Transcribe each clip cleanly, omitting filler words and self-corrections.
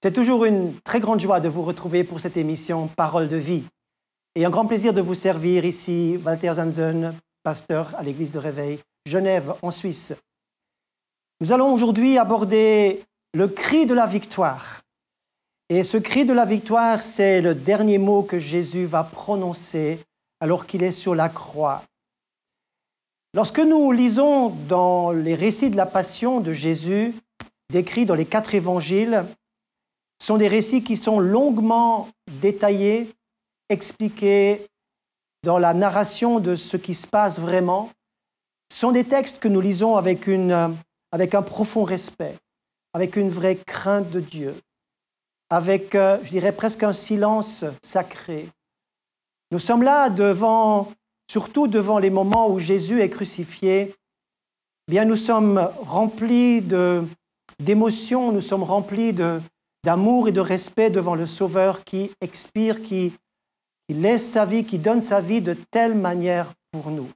C'est toujours une très grande joie de vous retrouver pour cette émission Parole de vie. Et un grand plaisir de vous servir ici, Walter Zanzen, pasteur à l'église de Réveil, Genève, en Suisse. Nous allons aujourd'hui aborder le cri de la victoire. Et ce cri de la victoire, c'est le dernier mot que Jésus va prononcer alors qu'il est sur la croix. Lorsque nous lisons dans les récits de la passion de Jésus, décrits dans les 4 évangiles, ce sont des récits qui sont longuement détaillés, expliqués dans la narration de ce qui se passe vraiment. Ce sont des textes que nous lisons avec un profond respect, avec une vraie crainte de Dieu, avec, je dirais, presque un silence sacré. Nous sommes là surtout devant les moments où Jésus est crucifié. Eh bien, nous sommes remplis d'émotions, nous sommes remplis d'amour et de respect devant le Sauveur qui expire, qui laisse sa vie, qui donne sa vie de telle manière pour nous.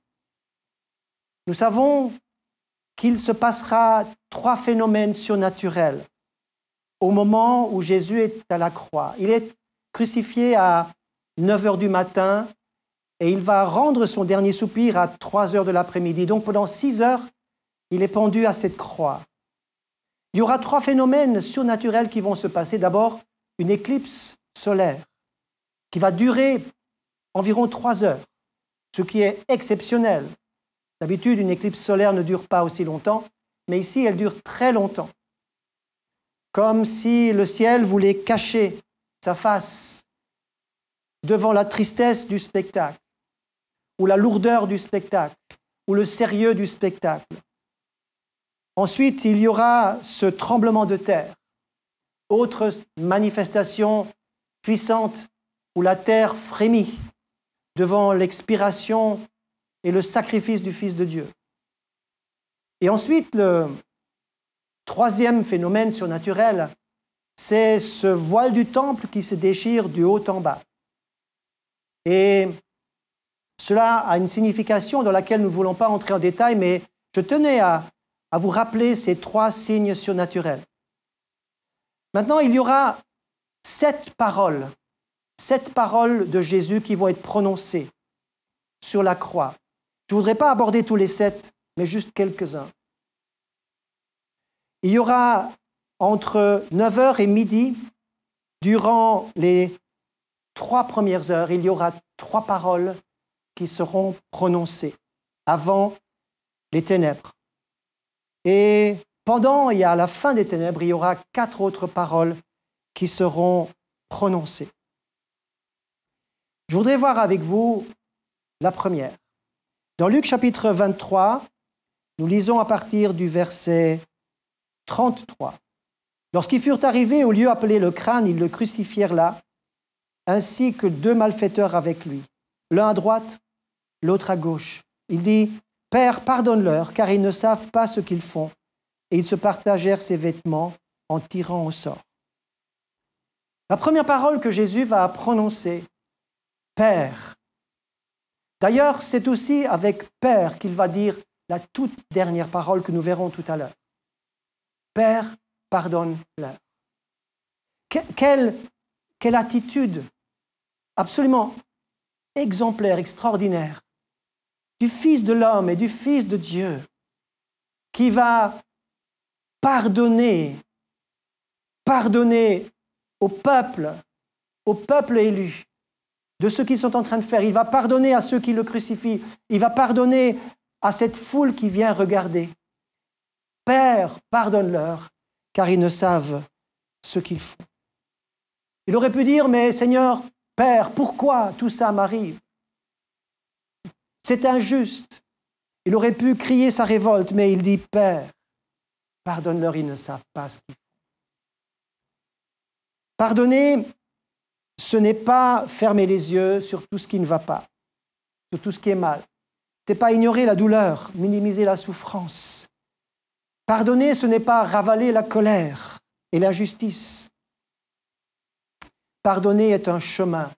Nous savons qu'il se passera 3 phénomènes surnaturels au moment où Jésus est à la croix. Il est crucifié à 9 heures du matin et il va rendre son dernier soupir à 3 heures de l'après-midi. Donc pendant 6 heures, il est pendu à cette croix. Il y aura 3 phénomènes surnaturels qui vont se passer. D'abord, une éclipse solaire qui va durer environ 3 heures, ce qui est exceptionnel. D'habitude, une éclipse solaire ne dure pas aussi longtemps, mais ici, elle dure très longtemps. Comme si le ciel voulait cacher sa face devant la tristesse du spectacle, ou la lourdeur du spectacle, ou le sérieux du spectacle. Ensuite, il y aura ce tremblement de terre, autre manifestation puissante où la terre frémit devant l'expiration et le sacrifice du Fils de Dieu. Et ensuite, le 3e phénomène surnaturel, c'est ce voile du temple qui se déchire du haut en bas. Et cela a une signification dans laquelle nous ne voulons pas entrer en détail, mais je tenais à vous rappeler ces 3 signes surnaturels. Maintenant, il y aura 7 paroles de Jésus qui vont être prononcées sur la croix. Je ne voudrais pas aborder tous les 7, mais juste quelques-uns. Il y aura entre 9 heures et midi, durant les 3 premières heures, il y aura 3 paroles qui seront prononcées avant les ténèbres. Et pendant et à la fin des ténèbres, il y aura 4 autres paroles qui seront prononcées. Je voudrais voir avec vous la première. Dans Luc chapitre 23, nous lisons à partir du verset 33. Lorsqu'ils furent arrivés au lieu appelé le Crâne, ils le crucifièrent là, ainsi que 2 malfaiteurs avec lui, l'un à droite, l'autre à gauche. Il dit, « Père, pardonne-leur, car ils ne savent pas ce qu'ils font. » Et ils se partagèrent ses vêtements en tirant au sort. La première parole que Jésus va prononcer, « Père ». D'ailleurs, c'est aussi avec « Père » qu'il va dire la toute dernière parole que nous verrons tout à l'heure. « Père, pardonne-leur ». Quelle attitude absolument exemplaire, extraordinaire du Fils de l'homme et du Fils de Dieu qui va pardonner au peuple élu de ce qu'ils sont en train de faire. Il va pardonner à ceux qui le crucifient. Il va pardonner à cette foule qui vient regarder. Père, pardonne-leur, car ils ne savent ce qu'ils font. Il aurait pu dire, mais Seigneur, Père, pourquoi tout ça m'arrive? C'est injuste. Il aurait pu crier sa révolte, mais il dit, Père, pardonne-leur, ils ne savent pas ce qu'ils font. Pardonner, ce n'est pas fermer les yeux sur tout ce qui ne va pas, sur tout ce qui est mal. Ce n'est pas ignorer la douleur, minimiser la souffrance. Pardonner, ce n'est pas ravaler la colère et l'injustice. Pardonner est un chemin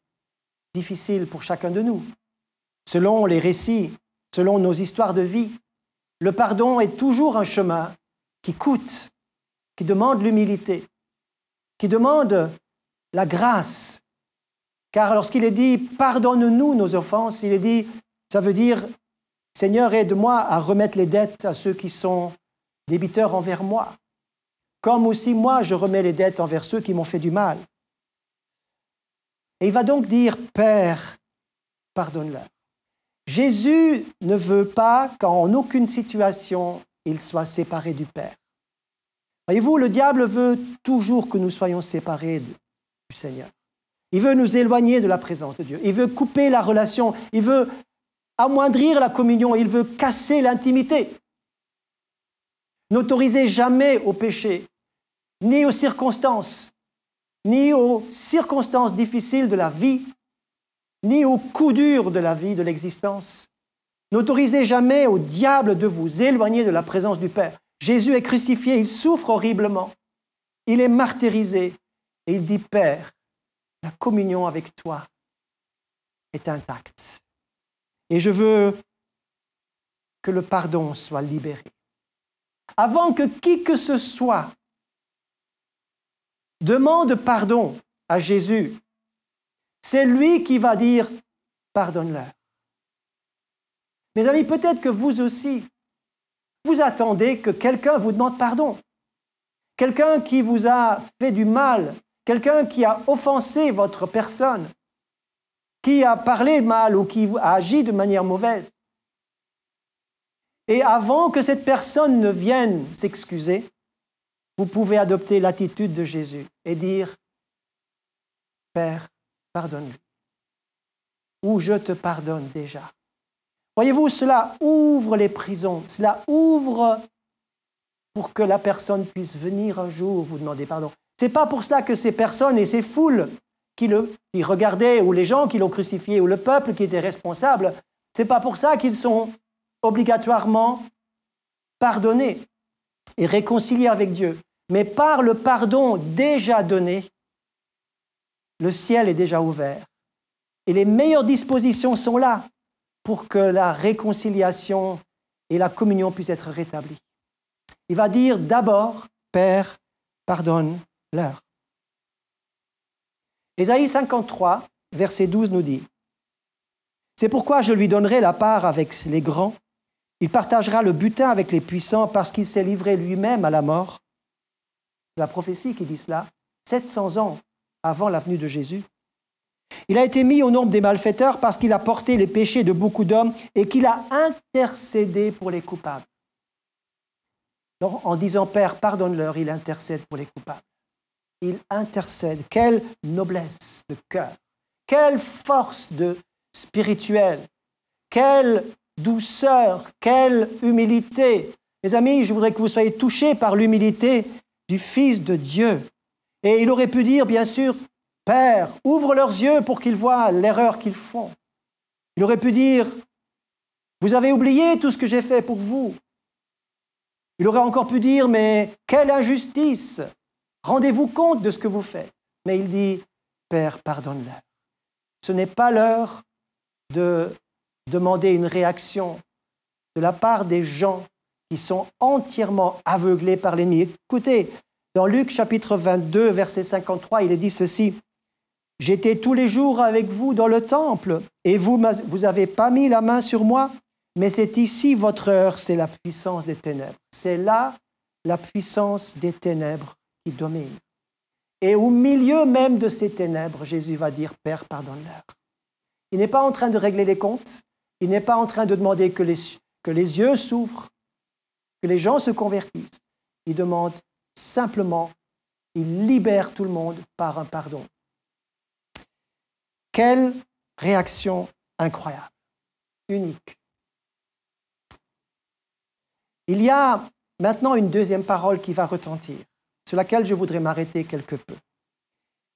difficile pour chacun de nous. Selon les récits, selon nos histoires de vie, le pardon est toujours un chemin qui coûte, qui demande l'humilité, qui demande la grâce. Car lorsqu'il est dit « pardonne-nous nos offenses », il est dit, ça veut dire « Seigneur, aide-moi à remettre les dettes à ceux qui sont débiteurs envers moi, comme aussi moi je remets les dettes envers ceux qui m'ont fait du mal. » Et il va donc dire « Père, pardonne-leur ». Jésus ne veut pas qu'en aucune situation il soit séparé du Père. Voyez-vous, le diable veut toujours que nous soyons séparés du Seigneur. Il veut nous éloigner de la présence de Dieu. Il veut couper la relation. Il veut amoindrir la communion. Il veut casser l'intimité. N'autorisez jamais au péché, ni aux circonstances difficiles de la vie, ni aux coups durs de la vie, de l'existence. N'autorisez jamais au diable de vous éloigner de la présence du Père. Jésus est crucifié, il souffre horriblement, il est martyrisé, et il dit, Père, la communion avec toi est intacte. Et je veux que le pardon soit libéré. Avant que qui que ce soit demande pardon à Jésus, c'est lui qui va dire « pardonne-leur ». Mes amis, peut-être que vous aussi, vous attendez que quelqu'un vous demande pardon. Quelqu'un qui vous a fait du mal, quelqu'un qui a offensé votre personne, qui a parlé mal ou qui a agi de manière mauvaise. Et avant que cette personne ne vienne s'excuser, vous pouvez adopter l'attitude de Jésus et dire « Père, pardonne-lui » ou « Je te pardonne déjà ». Voyez-vous, cela ouvre les prisons, cela ouvre pour que la personne puisse venir un jour vous demander pardon. Ce n'est pas pour cela que ces personnes et ces foules qui regardaient, ou les gens qui l'ont crucifié, ou le peuple qui était responsable, ce n'est pas pour ça qu'ils sont obligatoirement pardonnés et réconciliés avec Dieu. Mais par le pardon déjà donné, le ciel est déjà ouvert. Et les meilleures dispositions sont là pour que la réconciliation et la communion puissent être rétablies. Il va dire d'abord, Père, pardonne-leur. Ésaïe 53, verset 12 nous dit, « C'est pourquoi je lui donnerai la part avec les grands, il partagera le butin avec les puissants parce qu'il s'est livré lui-même à la mort. » C'est la prophétie qui dit cela, 700 ans avant la venue de Jésus. Il a été mis au nombre des malfaiteurs parce qu'il a porté les péchés de beaucoup d'hommes et qu'il a intercédé pour les coupables. Donc, en disant « Père, pardonne-leur », il intercède pour les coupables. Il intercède. Quelle noblesse de cœur, quelle force spirituelle, quelle douceur, quelle humilité. Mes amis, je voudrais que vous soyez touchés par l'humilité du Fils de Dieu. Et il aurait pu dire, bien sûr, « Père, ouvre leurs yeux pour qu'ils voient l'erreur qu'ils font. » Il aurait pu dire, « Vous avez oublié tout ce que j'ai fait pour vous. » Il aurait encore pu dire, « Mais quelle injustice! Rendez-vous compte de ce que vous faites. » Mais il dit, « Père, pardonne-leur. » Ce n'est pas l'heure de demander une réaction de la part des gens qui sont entièrement aveuglés par l'ennemi. Écoutez, dans Luc chapitre 22, verset 53, il est dit ceci, « J'étais tous les jours avec vous dans le temple, et vous n'avez pas mis la main sur moi, mais c'est ici votre heure, c'est la puissance des ténèbres. » C'est là la puissance des ténèbres qui domine. Et au milieu même de ces ténèbres, Jésus va dire, « Père, pardonne-leur. » Il n'est pas en train de régler les comptes, il n'est pas en train de demander que les yeux s'ouvrent, que les gens se convertissent. Il demande simplement, il libère tout le monde par un pardon. Quelle réaction incroyable, unique. Il y a maintenant une deuxième parole qui va retentir, sur laquelle je voudrais m'arrêter quelque peu.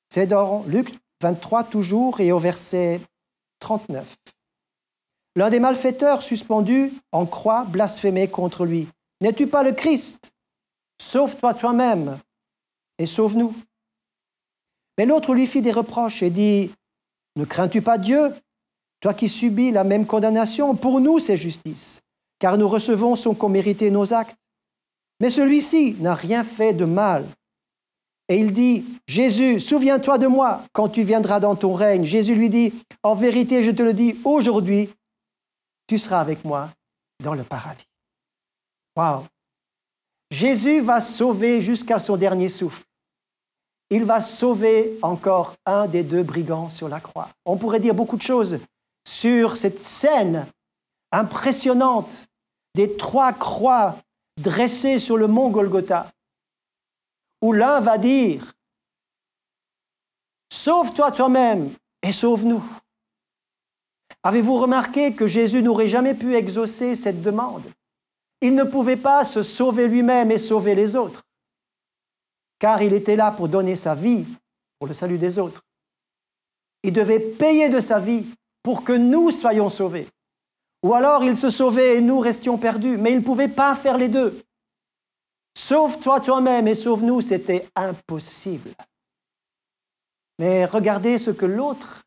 C'est dans Luc 23 toujours et au verset 39. L'un des malfaiteurs suspendus en croix blasphémait contre lui. « N'es-tu pas le Christ? Sauve-toi toi-même et sauve-nous. » Mais l'autre lui fit des reproches et dit, « Ne crains-tu pas Dieu, toi qui subis la même condamnation? Pour nous, c'est justice, car nous recevons ce qu'ont mérité nos actes. Mais celui-ci n'a rien fait de mal. » Et il dit, Jésus, souviens-toi de moi quand tu viendras dans ton règne. Jésus lui dit, en vérité, je te le dis, aujourd'hui, tu seras avec moi dans le paradis. Waouh! Jésus va sauver jusqu'à son dernier souffle. Il va sauver encore un des deux brigands sur la croix. On pourrait dire beaucoup de choses sur cette scène impressionnante des 3 croix dressées sur le mont Golgotha, où l'un va dire « Sauve-toi toi-même et sauve-nous ». Avez-vous remarqué que Jésus n'aurait jamais pu exaucer cette demande? Il ne pouvait pas se sauver lui-même et sauver les autres, car il était là pour donner sa vie pour le salut des autres. Il devait payer de sa vie pour que nous soyons sauvés. Ou alors il se sauvait et nous restions perdus, mais il ne pouvait pas faire les deux. Sauve-toi toi-même et sauve-nous, c'était impossible. Mais regardez ce que l'autre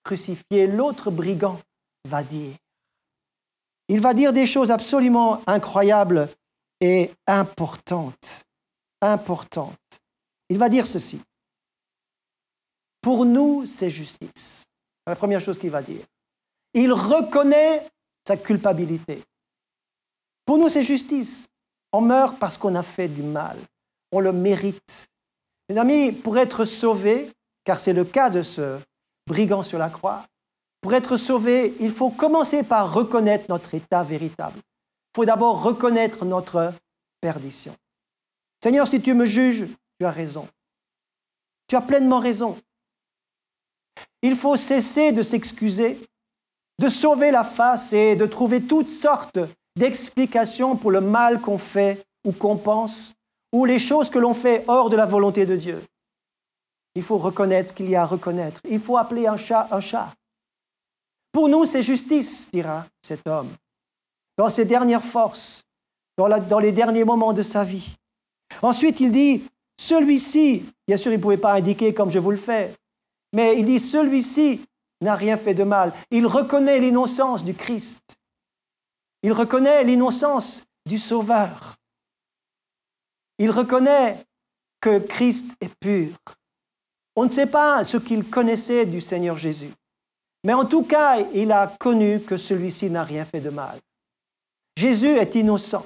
crucifié, l'autre brigand va dire. Il va dire des choses absolument incroyables et importantes. Il va dire ceci. Pour nous, c'est justice. C'est la première chose qu'il va dire. Il reconnaît sa culpabilité. Pour nous, c'est justice. On meurt parce qu'on a fait du mal. On le mérite. Mes amis, pour être sauvé, car c'est le cas de ce brigand sur la croix, pour être sauvé, il faut commencer par reconnaître notre état véritable. Il faut d'abord reconnaître notre perdition. Seigneur, si tu me juges, tu as raison. Tu as pleinement raison. Il faut cesser de s'excuser, de sauver la face et de trouver toutes sortes d'explications pour le mal qu'on fait ou qu'on pense, ou les choses que l'on fait hors de la volonté de Dieu. Il faut reconnaître ce qu'il y a à reconnaître. Il faut appeler un chat un chat. Pour nous, c'est justice, dira cet homme, dans ses dernières forces, dans les derniers moments de sa vie. Ensuite, il dit, celui-ci, bien sûr, il ne pouvait pas indiquer comme je vous le fais, mais il dit, celui-ci n'a rien fait de mal. Il reconnaît l'innocence du Christ. Il reconnaît l'innocence du Sauveur. Il reconnaît que Christ est pur. On ne sait pas ce qu'il connaissait du Seigneur Jésus. Mais en tout cas, il a connu que celui-ci n'a rien fait de mal. Jésus est innocent.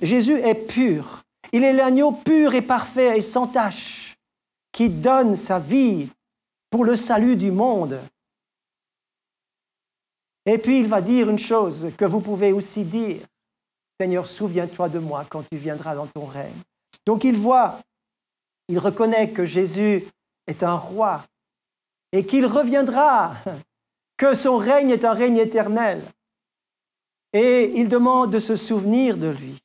Jésus est pur. Il est l'agneau pur et parfait et sans tache qui donne sa vie pour le salut du monde. Et puis il va dire une chose que vous pouvez aussi dire. Seigneur, souviens-toi de moi quand tu viendras dans ton règne. Donc il reconnaît que Jésus est un roi et qu'il reviendra, que son règne est un règne éternel. Et il demande de se souvenir de lui.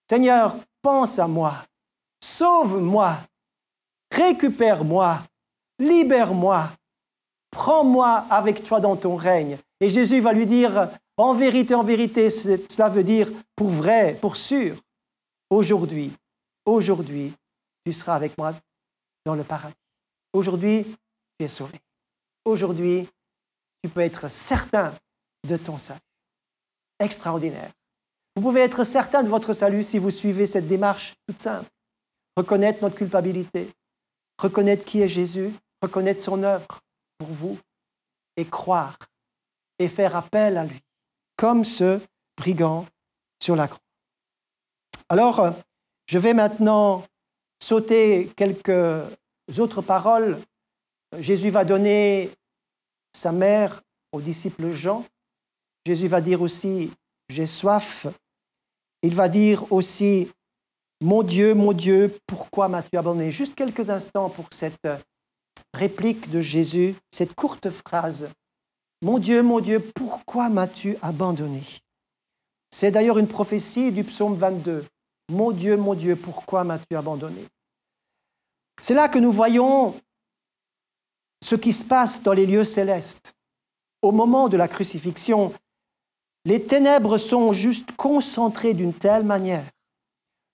Seigneur, pense à moi, sauve-moi, récupère-moi, libère-moi, prends-moi avec toi dans ton règne. Et Jésus va lui dire, en vérité, cela veut dire pour vrai, pour sûr, aujourd'hui, tu seras avec moi dans le paradis. Aujourd'hui, tu es sauvé. Aujourd'hui, tu peux être certain de ton salut. Extraordinaire. Vous pouvez être certain de votre salut si vous suivez cette démarche toute simple. Reconnaître notre culpabilité, reconnaître qui est Jésus, reconnaître son œuvre pour vous et croire et faire appel à lui, comme ce brigand sur la croix. Alors, je vais maintenant sauter quelques autres paroles. Jésus va donner sa mère au disciple Jean. Jésus va dire aussi, j'ai soif. Il va dire aussi, mon Dieu, pourquoi m'as-tu abandonné? Juste quelques instants pour cette réplique de Jésus, cette courte phrase. Mon Dieu, pourquoi m'as-tu abandonné? C'est d'ailleurs une prophétie du psaume 22. Mon Dieu, pourquoi m'as-tu abandonné? C'est là que nous voyons ce qui se passe dans les lieux célestes. Au moment de la crucifixion, les ténèbres sont juste concentrées d'une telle manière.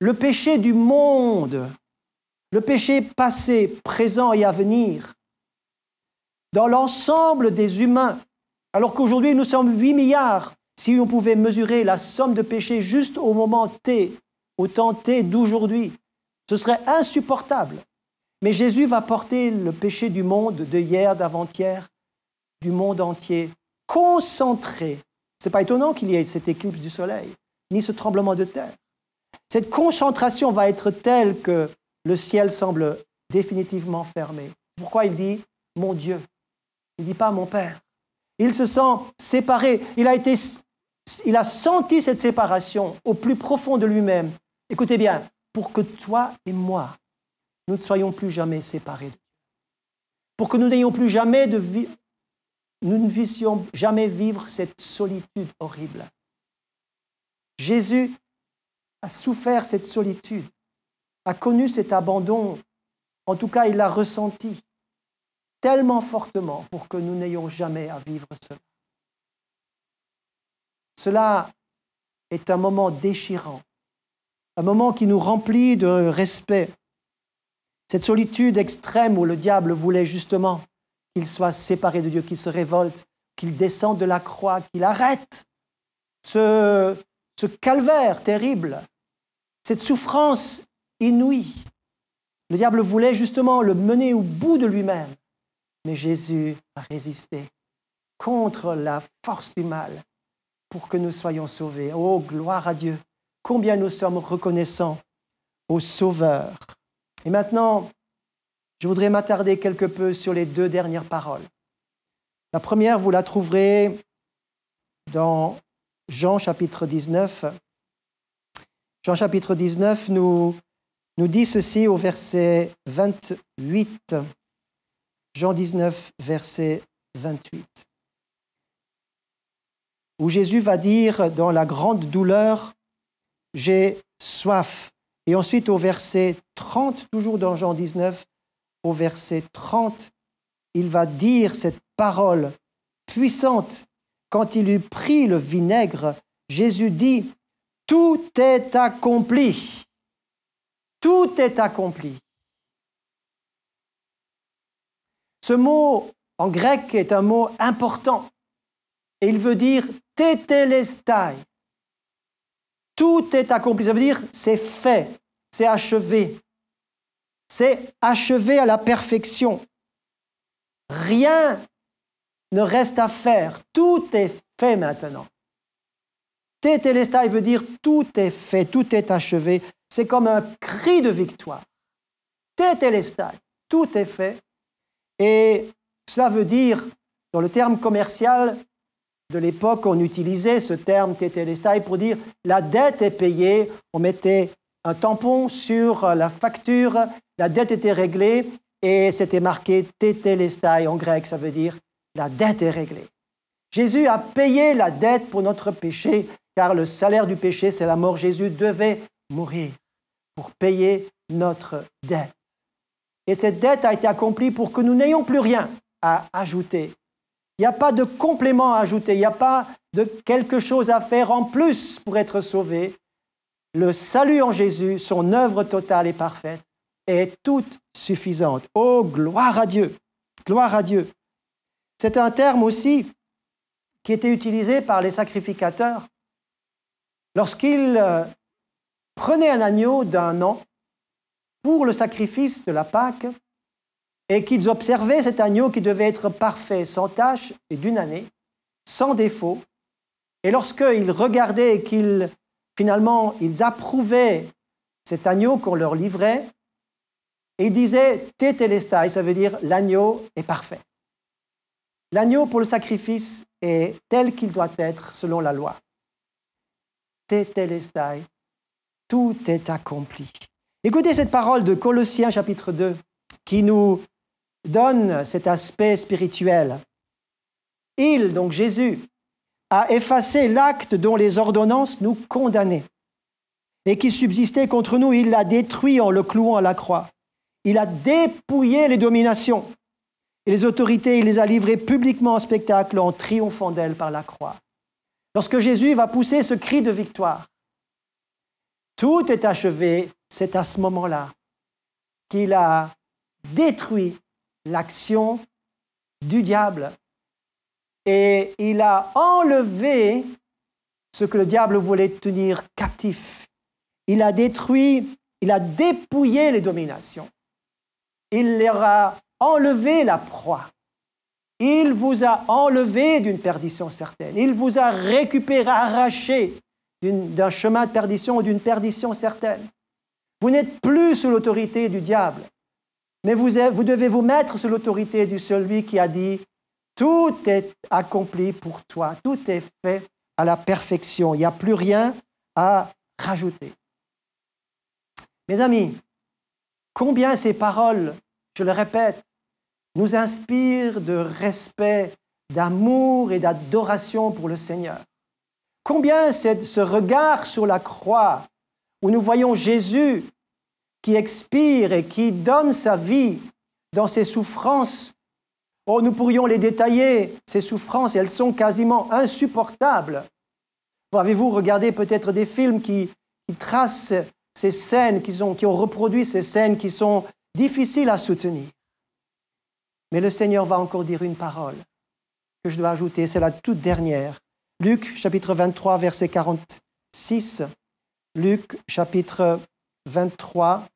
Le péché du monde, le péché passé, présent et à venir, dans l'ensemble des humains, alors qu'aujourd'hui nous sommes 8 milliards, si on pouvait mesurer la somme de péchés juste au moment T, au temps T d'aujourd'hui, Ce serait insupportable. Mais Jésus va porter le péché du monde, de hier, d'avant-hier, du monde entier, concentré. Ce n'est pas étonnant qu'il y ait cette éclipse du soleil, ni ce tremblement de terre. Cette concentration va être telle que le ciel semble définitivement fermé. Pourquoi il dit « mon Dieu ». Il ne dit pas « mon Père ». Il se sent séparé. Il a senti cette séparation au plus profond de lui-même. Écoutez bien, pour que toi et moi, nous ne soyons plus jamais séparés de Dieu. Pour que nous n'ayons plus jamais nous ne puissions jamais vivre cette solitude horrible. Jésus a souffert cette solitude, a connu cet abandon. En tout cas, il l'a ressenti tellement fortement pour que nous n'ayons jamais à vivre cela. Cela est un moment déchirant, un moment qui nous remplit de respect. Cette solitude extrême où le diable voulait justement qu'il soit séparé de Dieu, qu'il se révolte, qu'il descende de la croix, qu'il arrête ce calvaire terrible, cette souffrance inouïe. Le diable voulait justement le mener au bout de lui-même. Mais Jésus a résisté contre la force du mal pour que nous soyons sauvés. Oh, gloire à Dieu! Combien nous sommes reconnaissants au Sauveur. Et maintenant, je voudrais m'attarder quelque peu sur les deux dernières paroles. La première, vous la trouverez dans Jean chapitre 19. Jean chapitre 19 nous dit ceci au verset 28. Jean 19, verset 28. Où Jésus va dire dans la grande douleur, « J'ai soif ». Et ensuite au verset 30, toujours dans Jean 19, au verset 30, il va dire cette parole puissante. Quand il eut pris le vinaigre, Jésus dit, « Tout est accompli. Tout est accompli. » Ce mot en grec est un mot important et il veut dire « tétélestai ». Tout est accompli, ça veut dire c'est fait, c'est achevé. C'est achevé à la perfection. Rien ne reste à faire, tout est fait maintenant. Tétélestai veut dire tout est fait, tout est achevé. C'est comme un cri de victoire. Tétélestai, tout est fait. Et cela veut dire, dans le terme commercial de l'époque, on utilisait ce terme tétélestai pour dire la dette est payée. On mettait un tampon sur la facture, la dette était réglée et c'était marqué tétélestai en grec, ça veut dire la dette est réglée. Jésus a payé la dette pour notre péché, car le salaire du péché, c'est la mort. Jésus devait mourir pour payer notre dette. Et cette dette a été accomplie pour que nous n'ayons plus rien à ajouter. Il n'y a pas de complément à ajouter, il n'y a pas de quelque chose à faire en plus pour être sauvé. Le salut en Jésus, son œuvre totale et parfaite, est toute suffisante. Oh, gloire à Dieu! Gloire à Dieu! C'est un terme aussi qui était utilisé par les sacrificateurs lorsqu'ils prenaient un agneau d'un an pour le sacrifice de la Pâque et qu'ils observaient cet agneau qui devait être parfait, sans tache et d'une année, sans défaut. Et lorsqu'ils regardaient et qu'ils approuvaient cet agneau qu'on leur livrait, et ils disaient « tétélestai », ça veut dire « l'agneau est parfait ». L'agneau pour le sacrifice est tel qu'il doit être selon la loi. Tétélestai, tout est accompli. Écoutez cette parole de Colossiens chapitre 2 qui nous donne cet aspect spirituel. Il, donc Jésus, a effacé l'acte dont les ordonnances nous condamnaient et qui subsistait contre nous. Il l'a détruit en le clouant à la croix. Il a dépouillé les dominations et les autorités. Il les a livrées publiquement en spectacle en triomphant d'elles par la croix. Lorsque Jésus va pousser ce cri de victoire, tout est achevé, c'est à ce moment-là qu'il a détruit l'action du diable et il a enlevé ce que le diable voulait tenir captif. Il a détruit Il a dépouillé les dominations. Il leur a enlevé la proie. Il vous a enlevé d'une perdition certaine. Il vous a récupéré, arraché d'un chemin de perdition ou d'une perdition certaine. Vous n'êtes plus sous l'autorité du diable, mais vous devez vous mettre sous l'autorité de celui qui a dit « Tout est accompli pour toi, tout est fait à la perfection. Il n'y a plus rien à rajouter. » Mes amis, combien ces paroles, je le répète, nous inspirent de respect, d'amour et d'adoration pour le Seigneur. Combien ce regard sur la croix, où nous voyons Jésus qui expire et qui donne sa vie dans ses souffrances. Oh, nous pourrions les détailler, ces souffrances, elles sont quasiment insupportables. Avez-vous regardé peut-être des films qui tracent ces scènes, qui ont reproduit ces scènes qui sont difficiles à soutenir? Mais le Seigneur va encore dire une parole que je dois ajouter, c'est la toute dernière. Luc, chapitre 23, verset 46. Luc, chapitre 23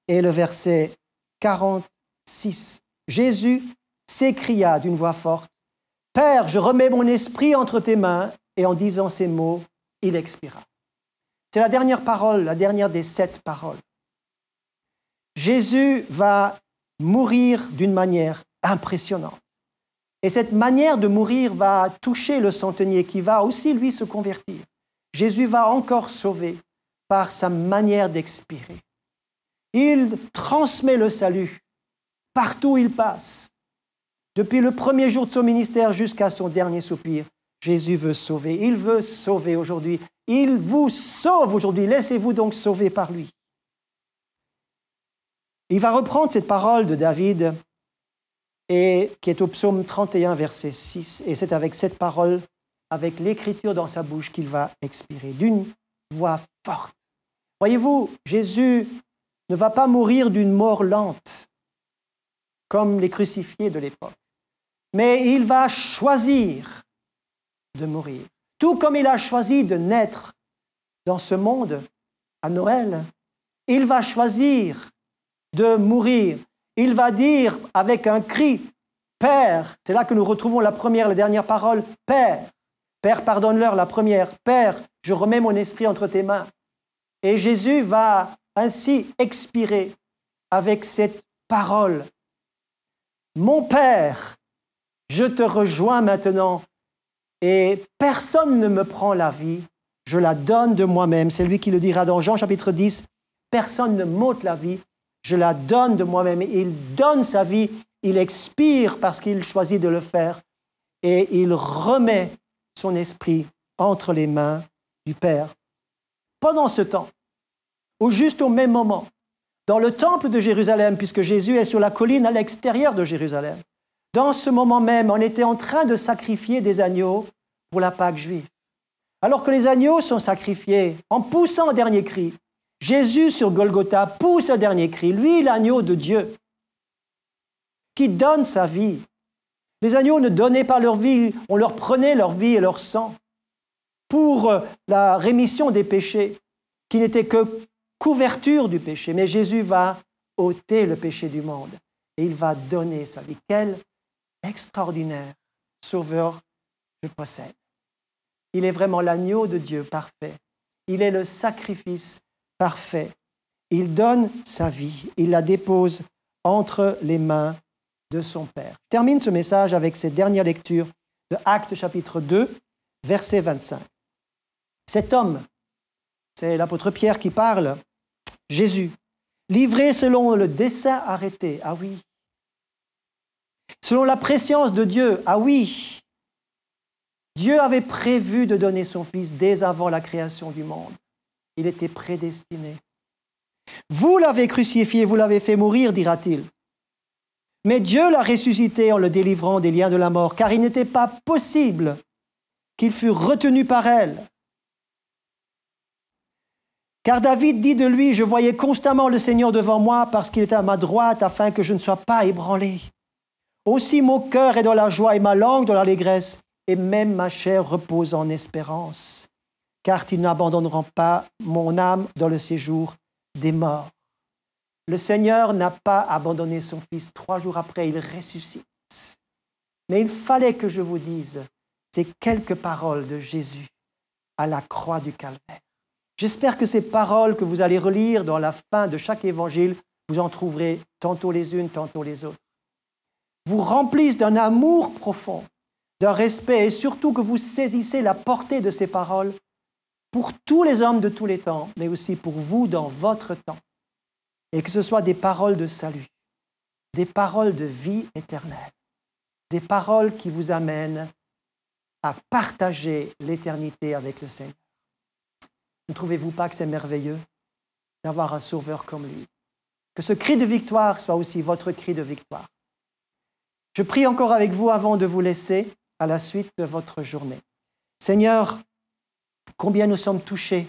et le verset 46. Jésus s'écria d'une voix forte, « Père, je remets mon esprit entre tes mains. » Et en disant ces mots, il expira. C'est la dernière parole, la dernière des 7 paroles. Jésus va mourir d'une manière impressionnante. Et cette manière de mourir va toucher le centenier qui va aussi, lui, se convertir. Jésus va encore sauver par sa manière d'expirer. Il transmet le salut partout où il passe. Depuis le premier jour de son ministère jusqu'à son dernier soupir, Jésus veut sauver. Il veut sauver aujourd'hui. Il vous sauve aujourd'hui. Laissez-vous donc sauver par lui. Il va reprendre cette parole de David et qui est au psaume 31, verset 6. Et c'est avec cette parole, avec l'écriture dans sa bouche, qu'il va expirer d'une voix forte. Voyez-vous, Jésus ne va pas mourir d'une mort lente, comme les crucifiés de l'époque, mais il va choisir de mourir. Tout comme il a choisi de naître dans ce monde à Noël, il va choisir de mourir. Il va dire avec un cri, « Père », c'est là que nous retrouvons la dernière parole, « Père, Père, pardonne-leur », la première, « Père, je remets mon esprit entre tes mains ». Et Jésus va ainsi expirer avec cette parole, « Mon Père, je te rejoins maintenant et personne ne me prend la vie, je la donne de moi-même. » C'est lui qui le dira dans Jean chapitre 10, « Personne ne m'ôte la vie, je la donne de moi-même. » Il donne sa vie, il expire parce qu'il choisit de le faire et il remet son esprit entre les mains du Père. Pendant ce temps, ou juste au même moment, dans le temple de Jérusalem, puisque Jésus est sur la colline à l'extérieur de Jérusalem, dans ce moment même, on était en train de sacrifier des agneaux pour la Pâque juive. Alors que les agneaux sont sacrifiés en poussant un dernier cri, Jésus sur Golgotha pousse un dernier cri, lui l'agneau de Dieu, qui donne sa vie. Les agneaux ne donnaient pas leur vie, on leur prenait leur vie et leur sang pour la rémission des péchés, qui n'était que couverture du péché. Mais Jésus va ôter le péché du monde et il va donner sa vie. Quel extraordinaire sauveur je possède. Il est vraiment l'agneau de Dieu parfait. Il est le sacrifice parfait. Il donne sa vie. Il la dépose entre les mains de son Père. Je termine ce message avec cette dernière lecture de Actes chapitre 2, verset 25. Cet homme, c'est l'apôtre Pierre qui parle, Jésus, livré selon le dessein arrêté, ah oui, selon la prescience de Dieu, ah oui, Dieu avait prévu de donner son Fils dès avant la création du monde. Il était prédestiné. Vous l'avez crucifié, vous l'avez fait mourir, dira-t-il. Mais Dieu l'a ressuscité en le délivrant des liens de la mort, car il n'était pas possible qu'il fût retenu par elle. Car David dit de lui, « Je voyais constamment le Seigneur devant moi parce qu'il était à ma droite afin que je ne sois pas ébranlé. Aussi mon cœur est dans la joie et ma langue dans l'allégresse, et même ma chair repose en espérance, car ils n'abandonneront pas mon âme dans le séjour des morts. Le Seigneur n'a pas abandonné son Fils. 3 jours après, il ressuscite. Mais il fallait que je vous dise ces quelques paroles de Jésus à la croix du Calvaire. J'espère que ces paroles que vous allez relire dans la fin de chaque évangile, vous en trouverez tantôt les unes, tantôt les autres, vous remplissent d'un amour profond, d'un respect et surtout que vous saisissez la portée de ces paroles pour tous les hommes de tous les temps, mais aussi pour vous dans votre temps. Et que ce soit des paroles de salut, des paroles de vie éternelle, des paroles qui vous amènent à partager l'éternité avec le Seigneur. Ne trouvez-vous pas que c'est merveilleux d'avoir un sauveur comme lui? Que ce cri de victoire soit aussi votre cri de victoire. Je prie encore avec vous avant de vous laisser à la suite de votre journée. Seigneur, combien nous sommes touchés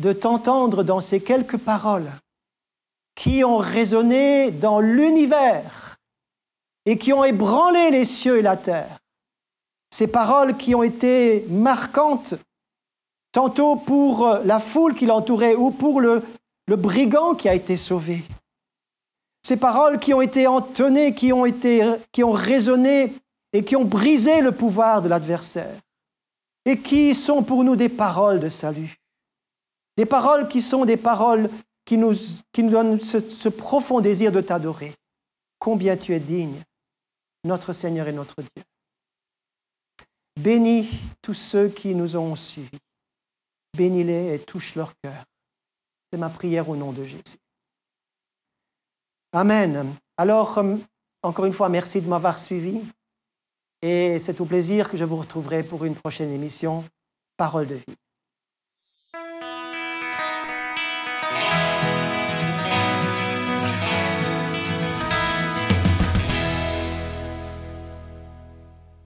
de t'entendre dans ces quelques paroles qui ont résonné dans l'univers et qui ont ébranlé les cieux et la terre. Ces paroles qui ont été marquantes, tantôt pour la foule qui l'entourait ou pour le brigand qui a été sauvé. Ces paroles qui ont été entonnées, qui ont résonné et qui ont brisé le pouvoir de l'adversaire et qui sont pour nous des paroles de salut. Des paroles qui sont des paroles qui nous donnent ce profond désir de t'adorer. Combien tu es digne, notre Seigneur et notre Dieu. Bénis tous ceux qui nous ont suivis. Bénis-les et touche leur cœur. C'est ma prière au nom de Jésus. Amen. Alors, encore une fois, merci de m'avoir suivi. Et c'est au plaisir que je vous retrouverai pour une prochaine émission, Parole de vie.